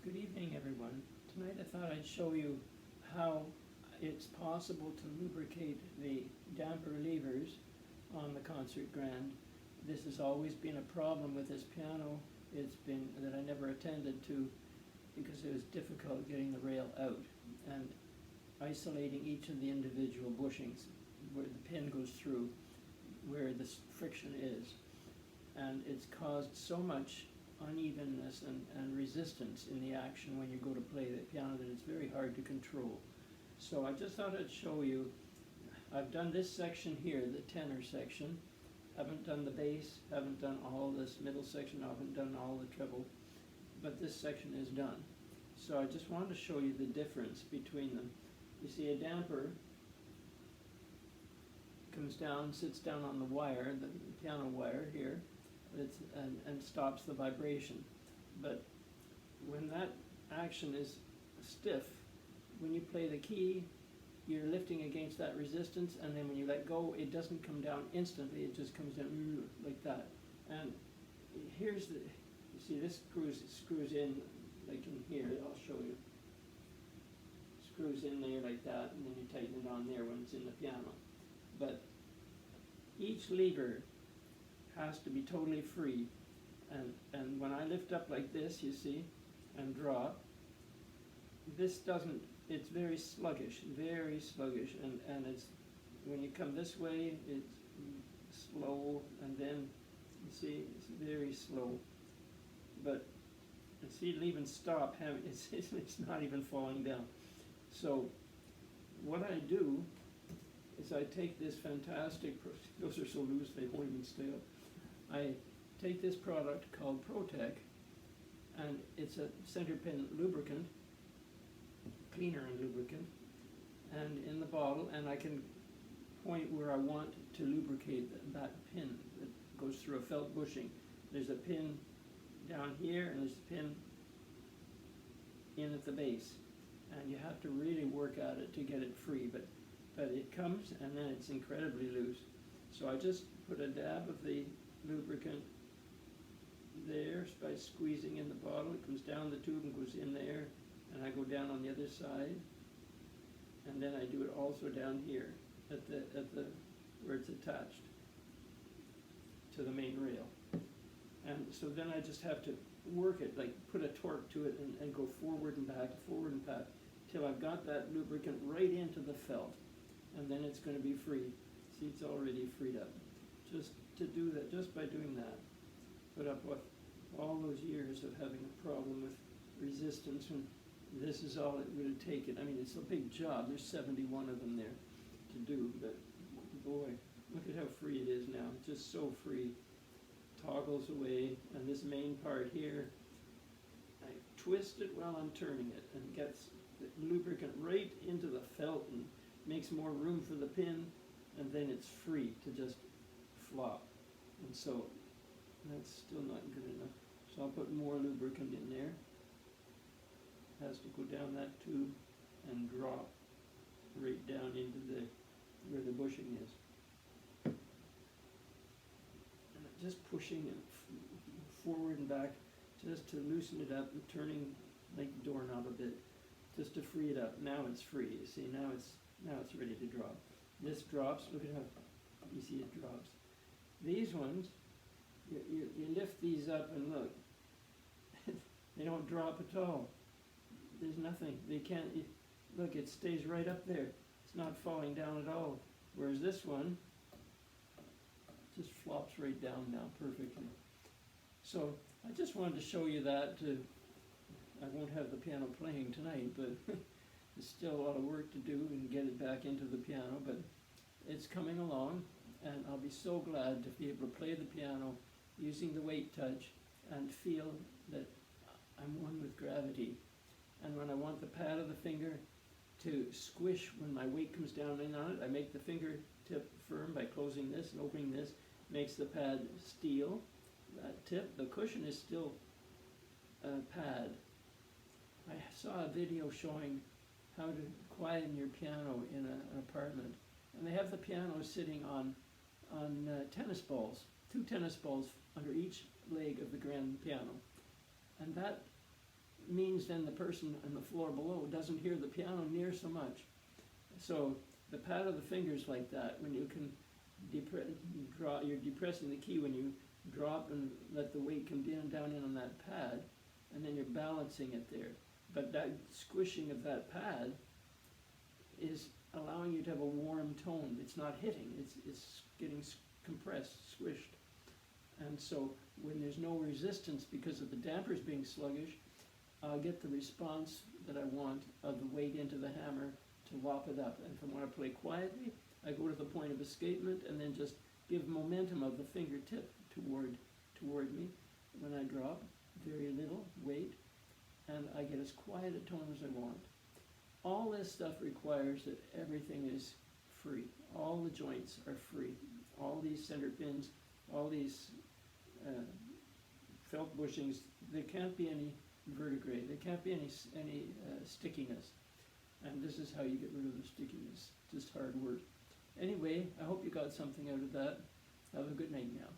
Good evening, everyone. Tonight I thought I'd show you how it's possible to lubricate the damper levers on the concert grand. This has always been a problem with this piano. It's been that I never attended to because it was difficult getting the rail out and isolating each of the individual bushings where the pin goes through, where the friction is. And it's caused so much unevenness and resistance in the action when you go to play the piano that it's very hard to control. So I just thought I'd show you. I've done this section here, the tenor section. Haven't done the bass, haven't done all this middle section, haven't done all the treble, but this section is done. So I just wanted to show you the difference between them. You see a damper comes down, sits down on the wire, the piano wire here, and stops the vibration. But when that action is stiff, when you play the key, you're lifting against that resistance, and then when you let go, it doesn't come down instantly, it just comes down like that. And here's the, you see this screws in like in here, I'll show you. Screws in there like that, and then you tighten it on there when it's in the piano. But each lever has to be totally free, and when I lift up like this, you see, and drop, this doesn't, it's very sluggish, and it's, when you come this way, it's slow, and then, you see, it's very slow, but, and see, it'll even stop having, it's not even falling down. So, what I do is I take this fantastic, those are so loose they won't even stay up. I take this product called Protek, and it's a center pin lubricant, cleaner and lubricant, and in the bottle, and I can point where I want to lubricate that pin that goes through a felt bushing. There's a pin down here, and there's a pin in at the base, and you have to really work at it to get it free, but it comes, and then it's incredibly loose. So I just put a dab of the lubricant there by squeezing in the bottle. It comes down the tube and goes in there, and I go down on the other side, and then I do it also down here at the where it's attached to the main rail. And so then I just have to work it, like put a torque to it and go forward and back, till I've got that lubricant right into the felt, and then it's going to be free. See, it's already freed up. Just to do that, just by doing that, put up with all those years of having a problem with resistance, and this is all it would have taken. I mean, it's a big job. There's 71 of them there to do, but boy, look at how free it is now. Just so free. Toggles away, and this main part here, I twist it while I'm turning it, and gets the lubricant right into the felt and makes more room for the pin, and then it's free to just flop. And so that's still not good enough. So I'll put more lubricant in there. Has to go down that tube and drop right down into where the bushing is. And just pushing it forward and back just to loosen it up and turning like the doorknob a bit, just to free it up. Now it's free. You see, now it's ready to drop. This drops. Look at how you see it drops. These ones, you lift these up and look, they don't drop at all. There's nothing. They can't, look, it stays right up there. It's not falling down at all. Whereas this one just flops right down now perfectly. So I just wanted to show you that. I won't have the piano playing tonight, but there's still a lot of work to do and get it back into the piano, but it's coming along, and I'll be so glad to be able to play the piano using the weight touch and feel that I'm one with gravity. And when I want the pad of the finger to squish when my weight comes down in on it, I make the fingertip firm by closing this and opening this, makes the pad steel. That tip, the cushion is still pad. I saw a video showing how to quieten your piano in an apartment, and they have the piano sitting on tennis balls, 2 tennis balls under each leg of the grand piano, and that means then the person on the floor below doesn't hear the piano near so much. So the pad of the fingers like that, when you can you're depressing the key when you drop and let the weight come down in on that pad, and then you're balancing it there. But that squishing of that pad is allowing you to have a warm tone. It's not hitting, it's getting compressed, squished. And so when there's no resistance because of the dampers being sluggish, I'll get the response that I want of the weight into the hammer to lop it up. And if I want to play quietly, I go to the point of escapement and then just give momentum of the fingertip toward me when I drop, very little weight, and I get as quiet a tone as I want. All this stuff requires that everything is free. All the joints are free. All these center pins, all these felt bushings, there can't be any verdigris. There can't be any stickiness. And this is how you get rid of the stickiness. Just hard work. Anyway, I hope you got something out of that. Have a good night now.